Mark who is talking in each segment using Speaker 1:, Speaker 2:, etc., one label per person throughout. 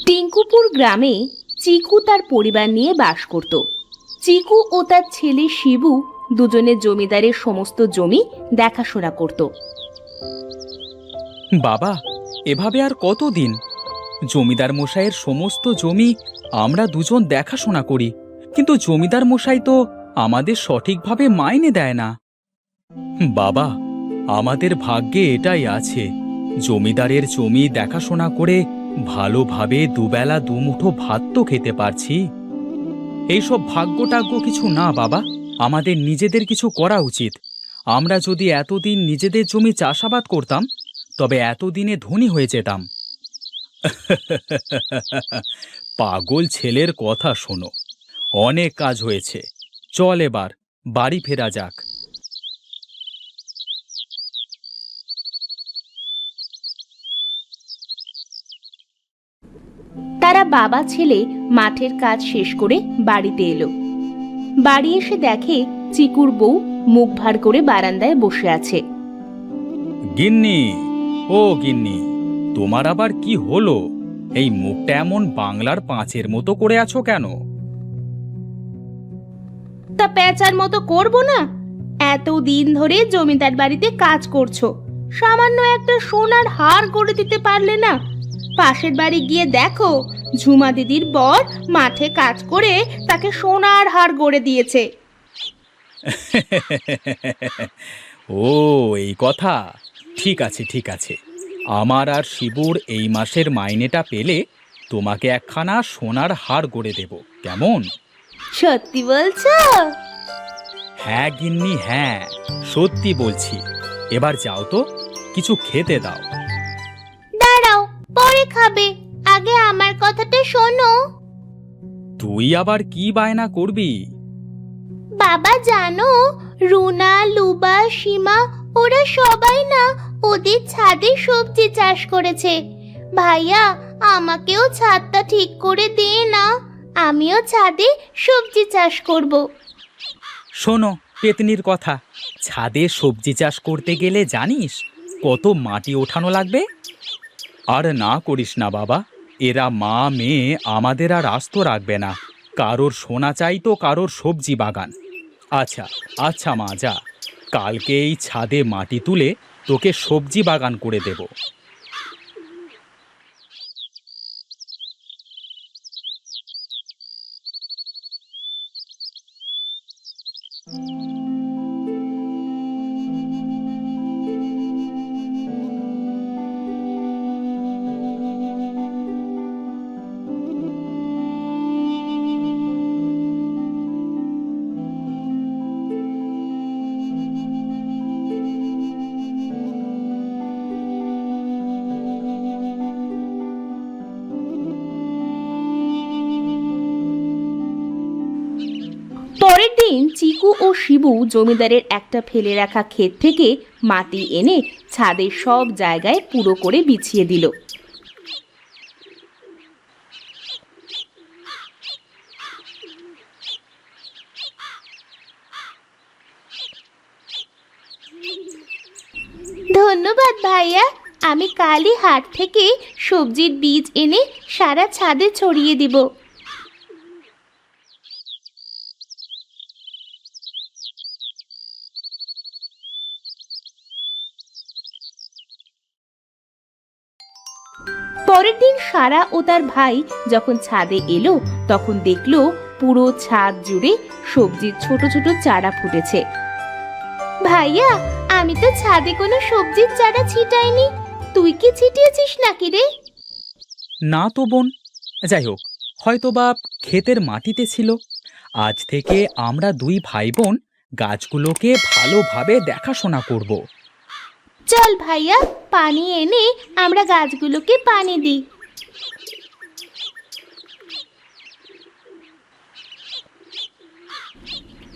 Speaker 1: টিঙ্কুপুর গ্রামে চিকু তার পরিবার নিয়ে বাস করত। চিকু ও তার ছেলে শিবু দুজনে জমিদারের সমস্ত জমি দেখাশোনা করত।
Speaker 2: বাবা, এভাবে আর কতদিন? জমিদার মশাইয়ের সমস্ত জমি আমরা দুজন দেখাশোনা করি, কিন্তু জমিদার মশাই তো আমাদের সঠিকভাবে মাইনে দেয় না। বাবা, আমাদের ভাগ্যে এটাই আছে, জমিদারের জমি দেখাশোনা করে ভালোভাবে দুবেলা দুমুঠো ভাত তো খেতে পারছি। এইসব ভাগ্য-টাগ্য কিছু না বাবা, আমাদের নিজেদের কিছু করা উচিত। আমরা যদি এতদিন নিজেদের জমি চাষাবাদ করতাম তবে এতদিনে ধনী হয়ে যেতাম। পাগল ছেলের কথা শোনো, অনেক কাজ হয়েছে, চল এবার বাড়ি ফেরা যাক।
Speaker 1: তারা বাবা ছেলে মাঠের কাজ শেষ করে বাড়িতে এলো। বাড়ি এসে দেখে চিকুর বউ মুখ ভার করে বারান্দায় বসে আছে।
Speaker 2: গিন্নি, ও গিন্নি, তোমার আবার কি হলো? এই মুখটা এমন বাংলার পাঁচের মতো করে আছো কেন?
Speaker 1: তা পেঁচার মতো করবো না? এতদিন ধরে জমিদার বাড়িতে কাজ করছো, সামান্য একটা সোনার হার গড়ে দিতে পারলে না? পাশের বাড়ি গিয়ে দেখো, ঝুমা দিদির বর মাঠে কাজ করে তাকে সোনার হার গড়ে দিয়েছে।
Speaker 2: ও, এই কথা। ঠিক আছে ঠিক আছে, আমার আর শিবুর এই মাসের মাইনেটা পেলে তোমাকে একখানা সোনার হার গড়ে দেব, কেমন?
Speaker 1: সত্যি বলছো?
Speaker 2: হ্যাঁ গিন্নি, হ্যাঁ, সত্যি বলছি। এবার যাও তো, কিছু খেতে দাও।
Speaker 1: দাঁড়াও, পরে খাবে, আগে আমার কথাটা শোনো।
Speaker 2: তুই আবার কি বায়না করবি?
Speaker 1: বাবা জানো, রুনা, লুবা, সীমা ওরা সবাই না ওদের ছাদে সবজি চাষ করেছে। ভাইয়া, আমাকেও ছাদটা ঠিক করে দে না, আমিও ছাদে সবজি চাষ করব।
Speaker 2: শোনো পেতনির কথা, ছাদে সবজি চাষ করতে গেলে জানিস কত মাটি ওঠানো লাগবে? আর না করিস না বাবা, এরা মা মেয়ে আমাদের আর আস্ত রাখবে না। কারোর সোনা চাই তো কারোর সবজি বাগান। আচ্ছা আচ্ছা মা, যা, কালকে এই ছাদে মাটি তুলে তোকে সবজি বাগান করে দেব।
Speaker 1: পরের দিন চিকু ও শিবু জমিদারের একটা ফেলে রাখা ক্ষেত থেকে মাটি এনে ছাদের সব জায়গায় পুরো করে বিছিয়ে দিল। ধন্যবাদ ভাইয়া, আমি কালই হাট থেকে সবজির বীজ এনে সারা ছাদে ছড়িয়ে দিব। পরের দিন সারা ও তার ভাই যখন ছাদে এলো, তখন দেখলো পুরো ছাদ জুড়ে সবজির ছোট ছোট চারা ফুটেছে। ভাইয়া, আমি তো ছাদে কোনো সবজির চারা ছিটাইনি, তুই কি ছিটিয়েছিস নাকি রে?
Speaker 2: না তো বোন, যাই হোক, হয়তো বা ক্ষেতের মাটিতে ছিল। আজ থেকে আমরা দুই ভাই বোন গাছগুলোকে ভালোভাবে দেখাশোনা করব।
Speaker 1: চল ভাইয়া, পানি এনে আমরা গাছগুলোকে পানি দিই।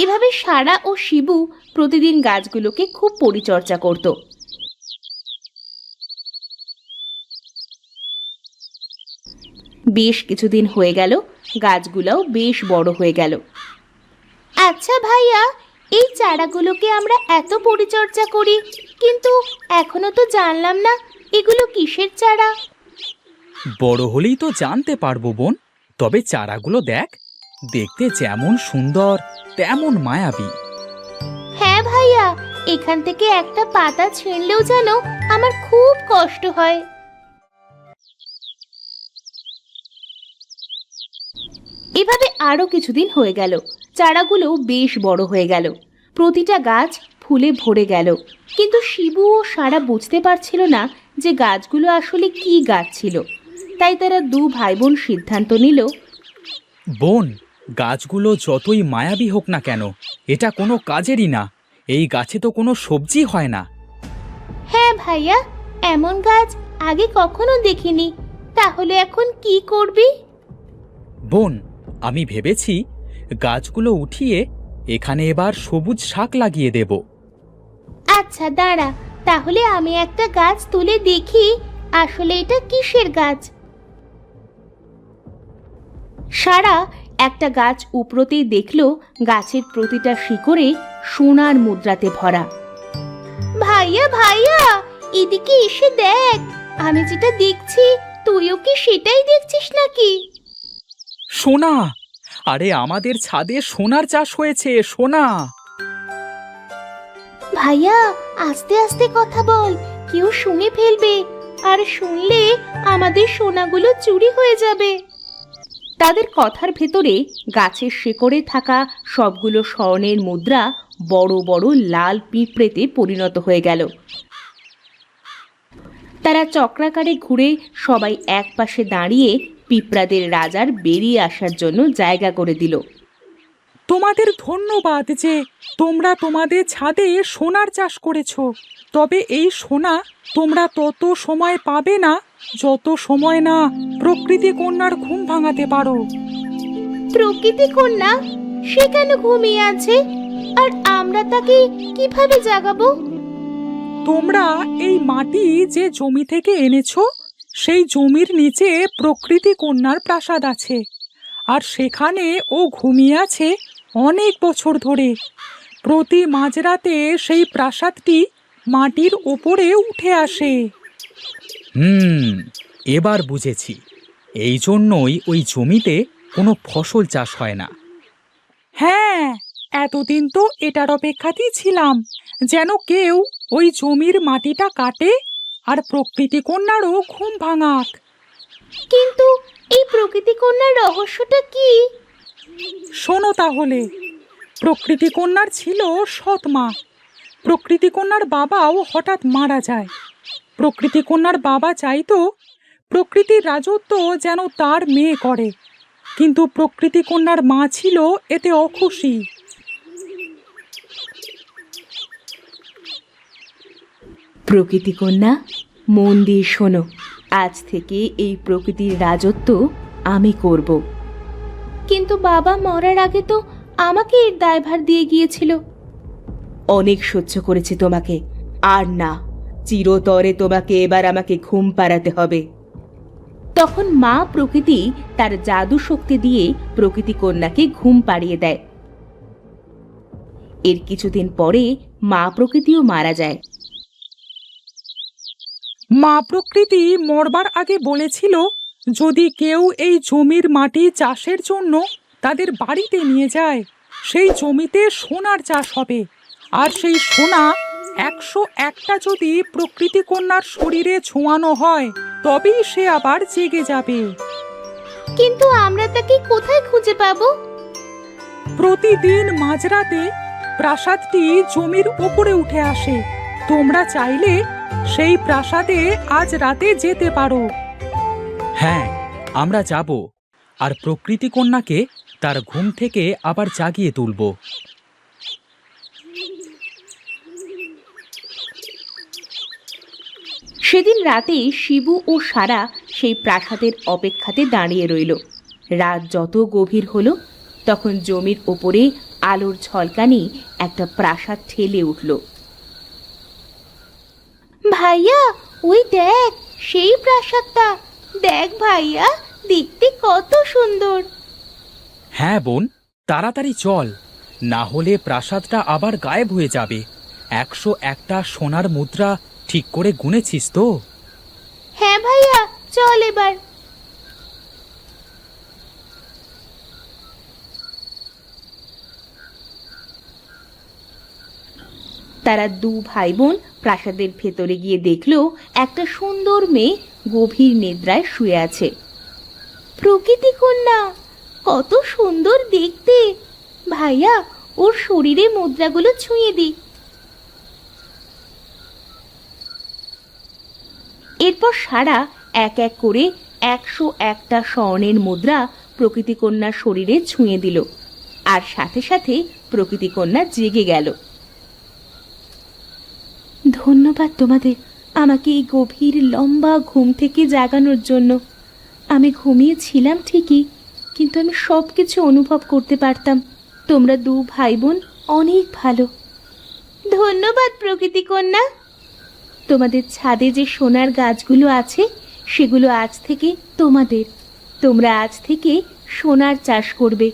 Speaker 1: এভাবে সারা ও শিবু প্রতিদিন গাছগুলোকে খুব পরিচর্যা করত। বেশ কিছুদিন হয়ে গেল, গাছগুলোও বেশ বড় হয়ে গেল। আচ্ছা ভাইয়া, এই চারাগুলোকে আমরা এত পরিচর্যা করি, কিন্তু এখনো তো জানলাম না এগুলো কিসের চারা।
Speaker 2: বড় হলেই তো জানতে পারবো বোন। তবে চারাগুলো দেখ, দেখতে যেমন সুন্দর তেমন মায়াবী।
Speaker 1: হ্যাঁ ভাইয়া, এখান থেকে একটা পাতা ছিঁড়লেও যেন আমার খুব কষ্ট হয়। এভাবে আরো কিছুদিন হয়ে গেল। চারাগুলো বেশ বড় হয়ে গেল, প্রতিটা গাছ ফুলে ভরে গেল। কিন্তু শিবু ও সারা বুঝতে পারছিল না যে গাছগুলো আসলে কি গাছ ছিল। তাই তারা দু ভাই বোন সিদ্ধান্ত নিল,
Speaker 2: বোন, গাছগুলো যতই মায়াবী হোক না কেন, এটা কোনো কাজেরই না। এই গাছে তো কোনো সবজি হয় না।
Speaker 1: হ্যাঁ ভাইয়া, এমন গাছ আগে কখনো দেখিনি। তাহলে এখন কি করবি?
Speaker 2: বোন, আমি ভেবেছি গাছগুলো উঠিয়ে এখানে এবার সবুজ শাক লাগিয়ে দেব।
Speaker 1: আচ্ছা দাঁড়া, তাহলে আমি একটা গাছ তুলে দেখি আসলে এটা কিসের গাছ। সারা একটা গাছ উপরতেই দেখলো গাছের প্রতিটা শিকড়ে সোনার মুদ্রাতে ভরা। ভাইয়া ভাইয়া, এদিকে এসে দেখ, আমি যেটা দেখছি তুইও কি সেটাই দেখছিস নাকি?
Speaker 2: সোনা! আরে আমাদের ছাদে সোনার চাষ হয়েছে, সোনা!
Speaker 1: ভাইয়া আস্তে আস্তে কথা বল, কেউ শুনে ফেলবে, আর শুনলে আমাদের সোনাগুলো চুরি হয়ে যাবে। তাদের কথার ভেতরে গাছের শেকড়ে থাকা সবগুলো স্বর্ণের মুদ্রা বড় বড় লাল পিঁপড়েতে পরিণত হয়ে গেল। তারা চক্রাকারে ঘুরে সবাই এক পাশে দাঁড়িয়ে পিঁপড়াদের রাজার বেরিয়ে আসার জন্য জায়গা করে দিল।
Speaker 2: তোমাদের ধন্যবাদ যে তোমরা তোমাদের ছাদে সোনার চাষ করেছো। তবে এই সোনা তোমরা তত সময় পাবে না যত সময় না প্রকৃতি কন্যার ঘুম ভাঙাতে পারো।
Speaker 1: প্রকৃতি কন্যা? সে কেন ঘুমিয়ে আছে? আর আমরা তাকে কিভাবে জাগাবো?
Speaker 2: তোমরা এই মাটি যে জমি থেকে এনেছো, সেই জমির নিচে প্রকৃতি কন্যার প্রাসাদ আছে। আর সেখানে ও ঘুমিয়ে আছে অনেক বছর ধরে। প্রতি মাঝরাতে সেই প্রাসাদটি মাটির ওপরে উঠে আসে। এবার বুঝেছি, এই জন্যই ওই জমিতে কোনো ফসল চাষ হয় না। হ্যাঁ, এতদিন তো এটার অপেক্ষাতেই ছিলাম যেন কেউ ওই জমির মাটিটা কাটে আর প্রকৃতি কন্যারও ঘুম ভাঙাক।
Speaker 1: কিন্তু এই প্রকৃতি কন্যার রহস্যটা কি?
Speaker 2: শোনো তাহলে। প্রকৃতি কন্যার ছিল সৎ মা। প্রকৃতি কন্যার বাবাও হঠাৎ মারা যায়। প্রকৃতি কন্যার বাবা চাইতো প্রকৃতির রাজত্ব যেন তার মেয়ে করে, কিন্তু প্রকৃতি কন্যার মা ছিল এতে অখুশি।
Speaker 1: প্রকৃতি কন্যা, মন দিয়ে শোনো, আজ থেকে এই প্রকৃতির রাজত্ব আমি করব। কিন্তু বাবা মরার আগে তো আমাকে এর দায়ভার দিয়ে গিয়েছিল। অনেক সহ্য করেছি তোমাকে, আর না, চিরতরে তোমাকে এবার আমাকে ঘুম পাড়াতে হবে। তখন মা প্রকৃতি তার জাদু শক্তি দিয়ে প্রকৃতি কন্যাকে ঘুম পাড়িয়ে দেয়। এর কিছুদিন পরে মা প্রকৃতিও মারা যায়।
Speaker 2: মা প্রকৃতি মরবার আগে বলেছিল, যদি কেউ এই জমির মাটি চাষের জন্য তাদের বাড়িতে নিয়ে যায়, সেই জমিতে সোনার চাষ হবে। আর সেই সোনা 101টা যদি প্রকৃতি কন্যার শরীরে ছোঁয়ানো হয়, তবেই সে আবার জেগে যাবে।
Speaker 1: কিন্তু আমরা তাকে কোথায় খুঁজে পাবো?
Speaker 2: প্রতিদিন মাঝরাতে প্রাসাদটি জমির উপরে উঠে আসে। তোমরা চাইলে সেই প্রাসাদে আজ রাতে যেতে পারো। হ্যাঁ, আমরা যাব আর প্রকৃতি কন্যাকে তার ঘুম থেকে আবার জাগিয়ে তুলব।
Speaker 1: সেদিন রাতে শিবু ও সারা সেই প্রাসাদের অপেক্ষাতে দাঁড়িয়ে রইল। রাত যত গভীর হলো, তখন জমির ওপরে আলোর ঝলকানি একটা প্রাসাদ ঠেলে উঠল। ভাইয়া, ওই দেখ সেই প্রাসাদটা। দেখ ভাইয়া, দেখতে কত সুন্দর।
Speaker 2: হ্যাঁ বোন, তাড়াতাড়ি চল, না হলে প্রাসাদটা আবার গায়েব হয়ে যাবে। 101টা সোনার মুদ্রা ঠিক করে গুনেছিস তো?
Speaker 1: হ্যাঁ ভাইয়া, চল এবার। তারা দু ভাই বোন প্রাসাদের ভেতরে গিয়ে দেখলো একটা সুন্দর মেয়ে গভীর নিদ্রায় শুয়ে আছে। প্রকৃতি কন্যা, কত সুন্দর দেখতে! ভাইয়া, ওর শরীরে মুদ্রাগুলো ছুঁয়ে দি। এরপর সারা এক এক করে 101টা স্বর্ণের মুদ্রা প্রকৃতি কন্যার শরীরে ছুঁয়ে দিল, আর সাথে সাথে প্রকৃতি কন্যা জেগে গেল। ধন্যবাদ তোমাদের আমাকে এই গভীর লম্বা ঘুম থেকে জাগানোর জন্য। আমি ঘুমিয়েছিলাম ঠিকই, কিন্তু আমি সবকিছু অনুভব করতে পারতাম। তোমরা দু ভাই বোন অনেক ভালো। ধন্যবাদ প্রকৃতি কন্যা। তোমাদের ছাদে যে সোনার গাছগুলো আছে সেগুলো আজ থেকে তোমাদের। তোমরা আজ থেকে সোনার চাষ করবে।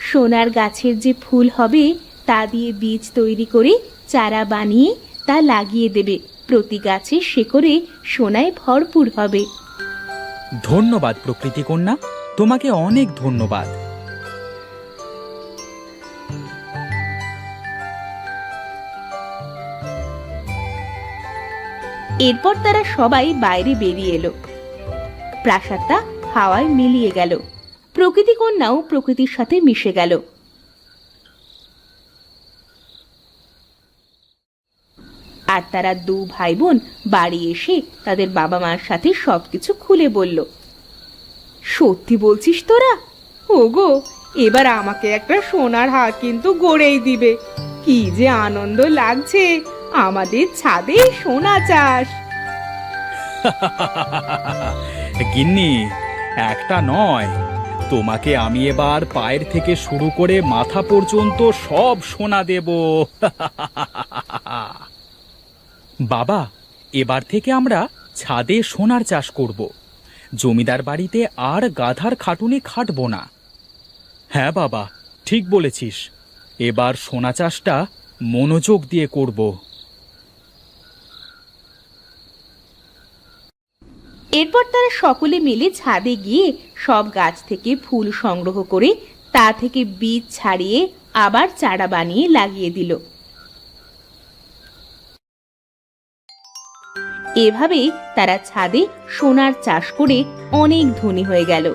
Speaker 1: সোনার গাছের যে ফুল হবে তা দিয়ে বীজ তৈরি করে চারা বানিয়ে তা লাগিয়ে দেবে। প্রতি গাছের শেকড়ে সোনায় ভরপুর হবে।
Speaker 2: ধন্যবাদ প্রকৃতি কন্যা, তোমাকে অনেক ধন্যবাদ।
Speaker 1: এরপর তারা সবাই বাইরে বেরিয়ে এলো। প্রাসাদটা হাওয়ায় মিলিয়ে গেল। প্রকৃতি কন্যাও প্রকৃতির সাথে মিশে গেল। আর তারা দু ভাই বোন বাড়ি এসে তাদের বাবা মার সাথে সবকিছু খুলে বলল। সত্যি বলছিস তোরা? ওগো, এবার আমাকে একটা সোনার হার কিন্তু গড়েই দিবে। কি যে আনন্দ লাগছে, আমাদের ছাদে সোনা চাষ।
Speaker 2: গিন্নি, একটা নয়, তোমাকে আমি এবার পায়ের থেকে শুরু করে মাথা পর্যন্ত সব সোনা দেব। বাবা, এবার থেকে আমরা ছাদে সোনার চাষ করব। জমিদার বাড়িতে আর গাধার খাটুনি খাটবো না। হ্যাঁ বাবা, ঠিক বলেছিস। এবার সোনা চাষটা মনোযোগ দিয়ে করব।
Speaker 1: এরপর তারা সকলে মিলে ছাদে গিয়ে সব গাছ থেকে ফুল সংগ্রহ করে তা থেকে বীজ ছাড়িয়ে আবার চারা বানিয়ে লাগিয়ে দিল। এভাবে তারা ছাদে সোনার চাষ করে অনেক ধনী হয়ে গেল।